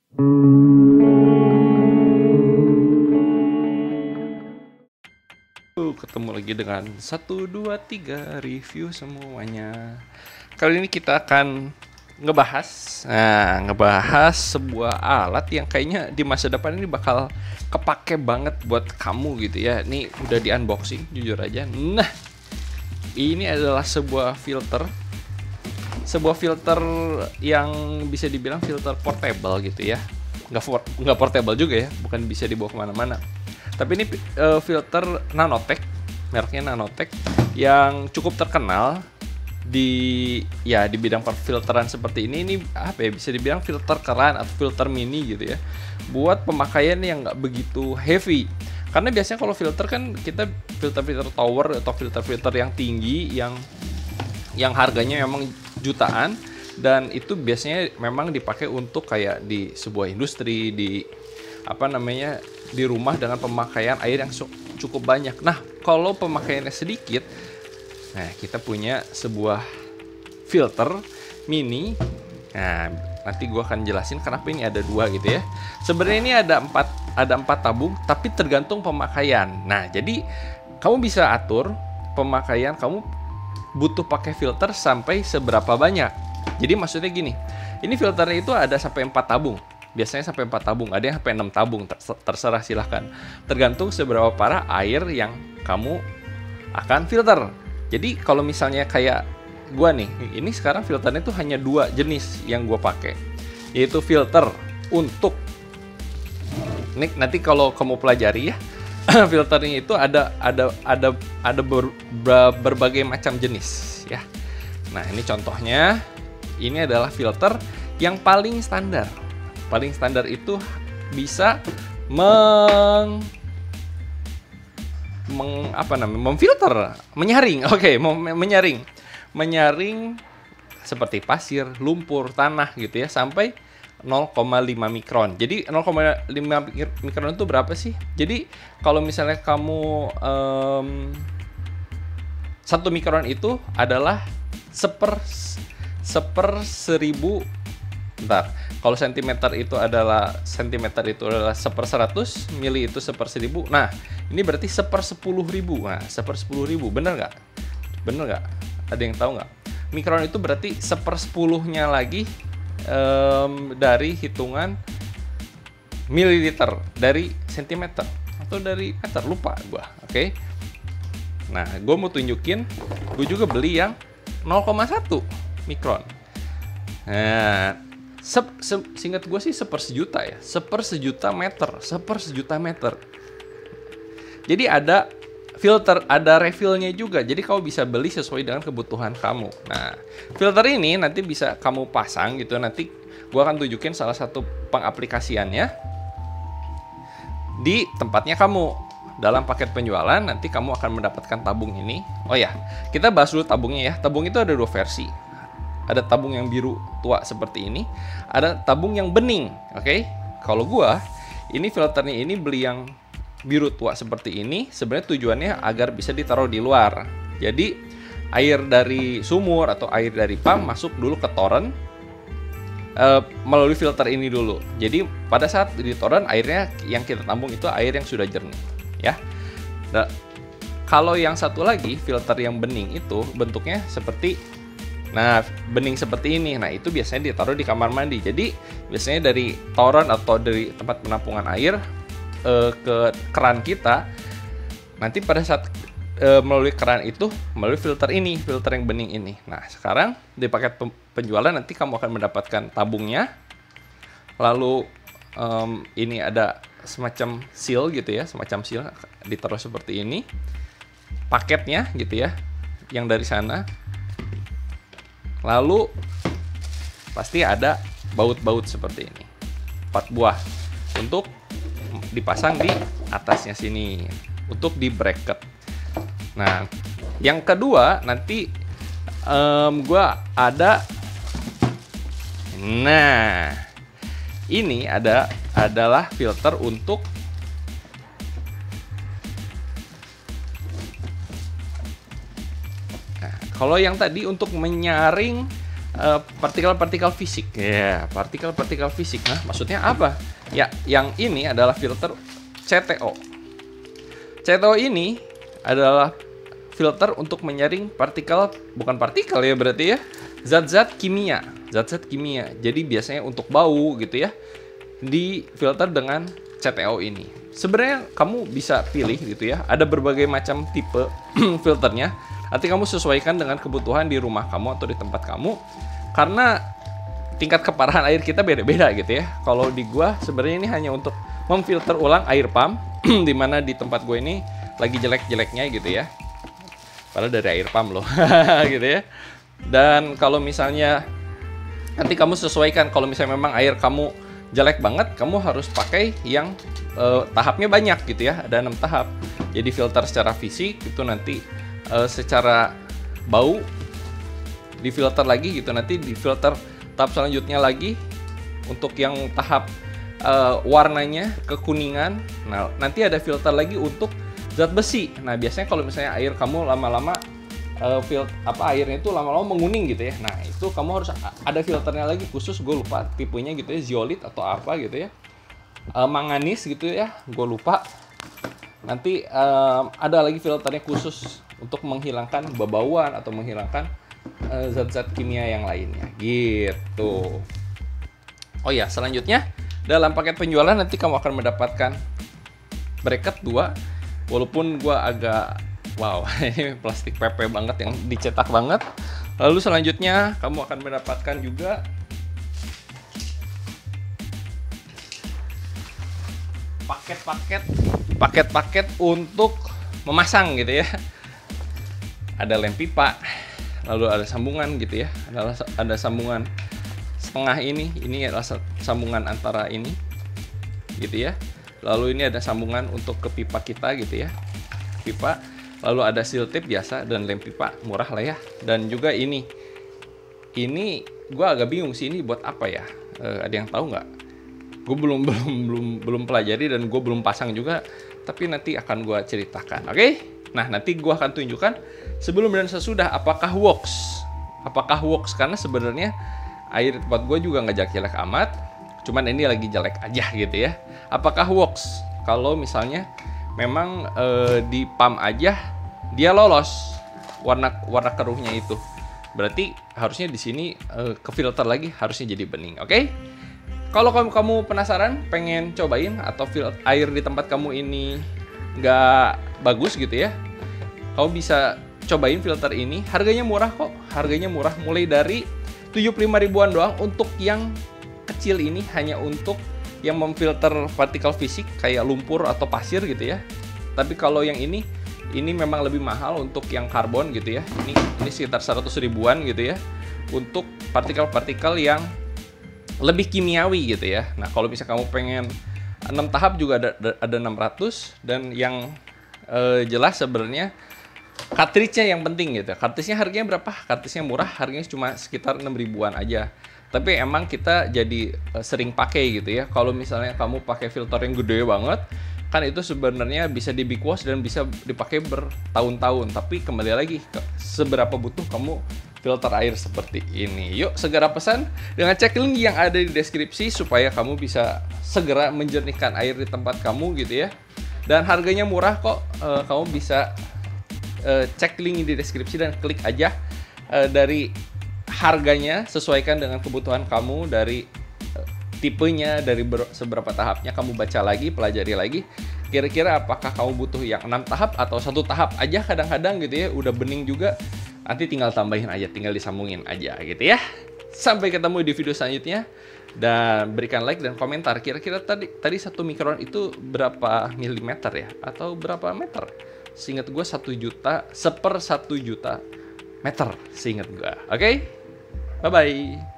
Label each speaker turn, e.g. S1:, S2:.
S1: Ketemu lagi dengan 1, 2, 3 review semuanya. Kali ini kita akan ngebahas sebuah alat yang kayaknya di masa depan ini bakal kepake banget buat kamu gitu ya. Ini udah di unboxing jujur aja. Nah, ini adalah sebuah filter yang bisa dibilang filter portable gitu ya. Nggak portable juga ya, bukan bisa dibawa kemana-mana. Tapi ini filter Nanotech, mereknya Nanotech, yang cukup terkenal di bidang perfilteran seperti ini. Ini apa ya, bisa dibilang filter keran atau filter mini gitu ya, buat pemakaian yang nggak begitu heavy. Karena biasanya kalau filter kan kita filter tower atau filter yang tinggi, yang harganya memang jutaan, dan itu biasanya memang dipakai untuk kayak di sebuah industri, di rumah dengan pemakaian air yang cukup banyak. Nah, kalau pemakaiannya sedikit, kita punya sebuah filter mini. Nah, nanti gue akan jelasin kenapa ini ada dua gitu ya. Sebenarnya ini ada empat tabung, tapi tergantung pemakaian. Nah, jadi kamu bisa atur pemakaian kamu butuh pakai filter sampai seberapa banyak. Jadi maksudnya gini, ini filternya itu ada sampai 4 tabung. Biasanya sampai 4 tabung, ada yang sampai 6 tabung, terserah, silahkan. Tergantung seberapa parah air yang kamu akan filter. Jadi kalau misalnya kayak gua nih, ini sekarang filternya itu hanya 2 jenis yang gua pakai. Yaitu filter untuk, ini nanti kalau kamu pelajari ya, filternya itu ada berbagai macam jenis ya. Nah, ini contohnya, ini adalah filter yang paling standar. Paling standar itu bisa memfilter, menyaring. Menyaring seperti pasir, lumpur, tanah gitu ya, sampai 0,5 mikron. Jadi 0,5 mikron itu berapa sih? Jadi kalau misalnya kamu 1 mikron itu adalah seper 1000. Bentar, kalau sentimeter itu adalah 1/100, mili itu 1/1000. Nah, ini berarti 1/10.000. Nah, 1/10.000, bener nggak? Ada yang tahu nggak? Mikron itu berarti 1/10-nya lagi dari hitungan mililiter dari sentimeter atau dari meter, lupa gua. Oke. Nah, gue mau tunjukin, gue juga beli yang 0,1 mikron. Nah, seingat gue sih 1/1000 ya, 1/1000 meter. Jadi ada filter, ada refillnya juga. Jadi kamu bisa beli sesuai dengan kebutuhan kamu. Nah, filter ini nanti bisa kamu pasang gitu. Nanti gue akan tunjukin salah satu pengaplikasiannya di tempatnya kamu. Dalam paket penjualan nanti kamu akan mendapatkan tabung ini. Oh ya, kita bahas dulu tabungnya ya. Tabung itu ada 2 versi. Ada tabung yang biru tua seperti ini, ada tabung yang bening. Oke. Kalau gua, ini filternya ini beli yang biru tua seperti ini, sebenarnya tujuannya agar bisa ditaruh di luar. Jadi air dari sumur atau air dari pump masuk dulu ke toren melalui filter ini dulu. Jadi pada saat di toren, airnya yang kita tampung itu air yang sudah jernih ya. Nah, kalau yang satu lagi filter yang bening itu bentuknya seperti, nah, bening seperti ini. Nah, itu biasanya ditaruh di kamar mandi. Jadi biasanya dari toren atau dari tempat penampungan air ke keran kita. Nanti pada saat melalui keran itu, melalui filter ini, filter yang bening ini. Nah, sekarang di paket penjualan nanti kamu akan mendapatkan tabungnya. Lalu ini ada semacam seal gitu ya, semacam seal ditaruh seperti ini. Paketnya gitu ya, yang dari sana. Lalu pasti ada baut-baut seperti ini, 4 buah untuk dipasang di atasnya sini untuk di bracket. Nah, yang kedua nanti gua ada, nah ini adalah filter untuk Kalau yang tadi untuk menyaring partikel-partikel fisik. Ya, partikel-partikel fisik. Nah, maksudnya apa? Ya, yang ini adalah filter CTO. CTO ini adalah filter untuk menyaring partikel, bukan partikel ya berarti ya, zat-zat kimia. Zat-zat kimia. Jadi biasanya untuk bau gitu ya, di filter dengan CTO ini. Sebenarnya kamu bisa pilih gitu ya, ada berbagai macam tipe filternya. Nanti kamu sesuaikan dengan kebutuhan di rumah kamu atau di tempat kamu. Karena tingkat keparahan air kita beda-beda gitu ya. Kalau di gua sebenarnya ini hanya untuk memfilter ulang air pump di mana di tempat gue ini lagi jelek-jeleknya gitu ya. Padahal dari air pump loh gitu ya. Dan kalau misalnya nanti kamu sesuaikan, kalau misalnya memang air kamu jelek banget, kamu harus pakai yang tahapnya banyak gitu ya. Ada 6 tahap. Jadi filter secara fisik itu nanti secara bau difilter lagi gitu, nanti difilter tahap selanjutnya lagi untuk yang tahap warnanya kekuningan. Nah, nanti ada filter lagi untuk zat besi. Nah, biasanya kalau misalnya air kamu lama-lama airnya itu lama-lama menguning gitu ya. Nah, itu kamu harus ada filternya lagi khusus, gue lupa tipenya gitu ya, zeolit atau apa gitu ya. Manganis gitu ya, gue lupa. Nanti ada lagi filternya khusus untuk menghilangkan bebauan atau menghilangkan zat-zat kimia yang lainnya gitu. Oh ya, selanjutnya dalam paket penjualan nanti kamu akan mendapatkan bracket 2. Walaupun gua agak wow, ini plastik PP banget yang dicetak banget. Lalu selanjutnya kamu akan mendapatkan juga paket-paket untuk memasang gitu ya. Ada lem pipa, lalu ada sambungan gitu ya. Ada sambungan setengah ini adalah sambungan antara ini gitu ya. Lalu ini ada sambungan untuk ke pipa kita gitu ya. Pipa, lalu ada seal tape biasa dan lem pipa murah lah ya. Dan juga ini gue agak bingung sih, ini buat apa ya? Ada yang tahu nggak? Gue belum pelajari dan gue belum pasang juga. Tapi nanti akan gue ceritakan, oke? Nah, nanti gue akan tunjukkan sebelum dan sesudah apakah works. Karena sebenarnya air tempat gue juga nggak jelek amat. Cuman ini lagi jelek aja gitu ya. Apakah works? Kalau misalnya memang di pump aja dia lolos warna keruhnya itu. Berarti harusnya di sini ke filter lagi harusnya jadi bening, oke? Kalau kamu penasaran pengen cobain atau air di tempat kamu ini nggak bagus gitu ya, kamu bisa cobain filter ini. Harganya murah kok, mulai dari 75 ribuan doang untuk yang kecil ini, hanya untuk yang memfilter partikel fisik kayak lumpur atau pasir gitu ya. Tapi kalau yang ini memang lebih mahal untuk yang karbon gitu ya. Ini sekitar 100 ribuan gitu ya untuk partikel-partikel yang lebih kimiawi gitu ya. Nah, kalau bisa kamu pengen 6 tahap juga ada 600. Dan yang jelas sebenarnya cartridge-nya yang penting gitu. Cartridge-nya harganya berapa? Cartridge-nya murah, harganya cuma sekitar 6 ribuan aja. Tapi emang kita jadi sering pakai gitu ya. Kalau misalnya kamu pakai filter yang gede banget, kan itu sebenarnya bisa di big wash dan bisa dipakai bertahun-tahun. Tapi kembali lagi ke seberapa butuh kamu filter air seperti ini. Yuk segera pesan dengan cek link yang ada di deskripsi supaya kamu bisa segera menjernihkan air di tempat kamu gitu ya. Dan harganya murah kok. Kamu bisa cek link di deskripsi dan klik aja dari harganya, sesuaikan dengan kebutuhan kamu, dari tipenya, dari seberapa tahapnya, kamu baca lagi, pelajari lagi. Kira-kira apakah kamu butuh yang 6 tahap atau 1 tahap aja kadang-kadang gitu ya, udah bening juga. Nanti tinggal tambahin aja, tinggal disambungin aja gitu ya. Sampai ketemu di video selanjutnya. Dan berikan like dan komentar. Kira-kira tadi 1 mikron itu berapa milimeter ya? Atau berapa meter? Seingat gue 1 juta, 1/1 juta meter seingat gue. Oke? Bye-bye.